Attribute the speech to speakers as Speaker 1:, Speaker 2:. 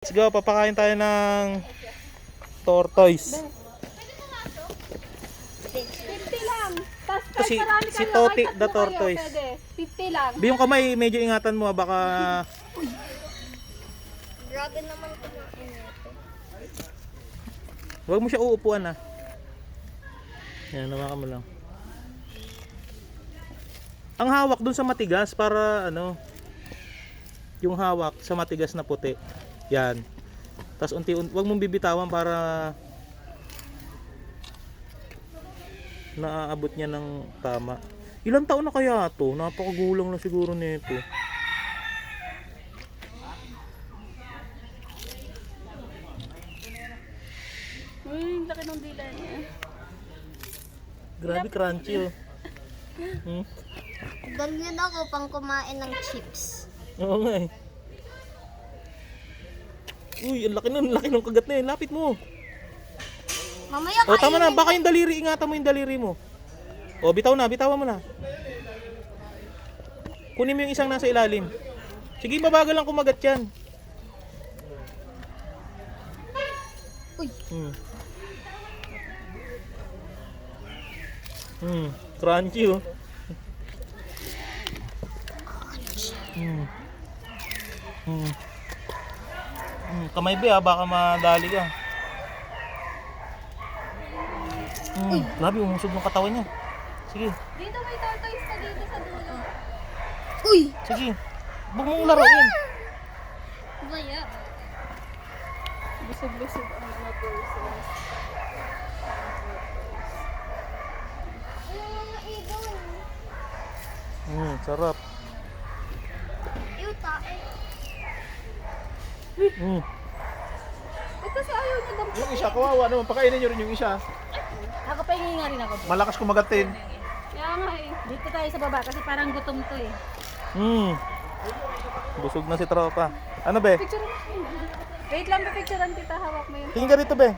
Speaker 1: Let's go, papakain tayo ng tortoise.
Speaker 2: 50 lang. Tas kahit
Speaker 1: Si-
Speaker 2: marami
Speaker 1: si
Speaker 2: kayo,
Speaker 1: Toti
Speaker 2: kahit
Speaker 1: the
Speaker 2: tatlo kayo,
Speaker 1: tortoise.
Speaker 2: pwede. 50 lang.
Speaker 1: Yung kamay, medyo ingatan mo baka
Speaker 3: Grabe naman kumain ito.
Speaker 1: wag mo siya uupuan Yan, nawakan mo lang. Ang hawak dun sa matigas para yung hawak sa matigas na puti. Yan. Tapos unti-unti, wag mong bibitawan para naaabot niya ng tama. Ilang taon na kaya to? Napakagulang na siguro nito.
Speaker 2: Uy, laki ng dila niya.
Speaker 1: Grabe crunchy
Speaker 3: Ganyan ako pang kumain ng chips.
Speaker 1: Oo nga eh. Uy, ang laki ng kagat na yun. Lapit mo.
Speaker 3: Mamaya
Speaker 1: O tama na,
Speaker 3: kainin
Speaker 1: baka yung daliri, ingatan mo yung daliri mo. O bitawan mo na. Kunin mo yung isang nasa ilalim. Sige, mabagal lang kumagat yan.
Speaker 3: Uy.
Speaker 1: Crunchy Kamay be baka madali ka. Grabe, umusog ng katawan niya. Sige,
Speaker 2: Dito may tortoise pa dito sa dulo.
Speaker 3: Uy!
Speaker 1: sige. Huwag mong laruin.
Speaker 3: Baya.
Speaker 2: Busog-busog ang mga tortoise.
Speaker 3: Ano mga ibon?
Speaker 1: Sarap.
Speaker 3: Ew, tae.
Speaker 2: Eh kasi ayaw niya daw.
Speaker 4: Yung isa, kawawa naman. Pakainin nyo rin yung isa.
Speaker 2: Ako pa nga rin ako.
Speaker 4: Malakas kumagatin.
Speaker 2: Kaya nga eh. Dito tayo sa baba kasi parang gutom to eh.
Speaker 1: Busog na si tropa. Ano be?
Speaker 2: Picture mo. Wait lang, picturean kita. Hawak mo yun.
Speaker 1: Tingin ka dito be.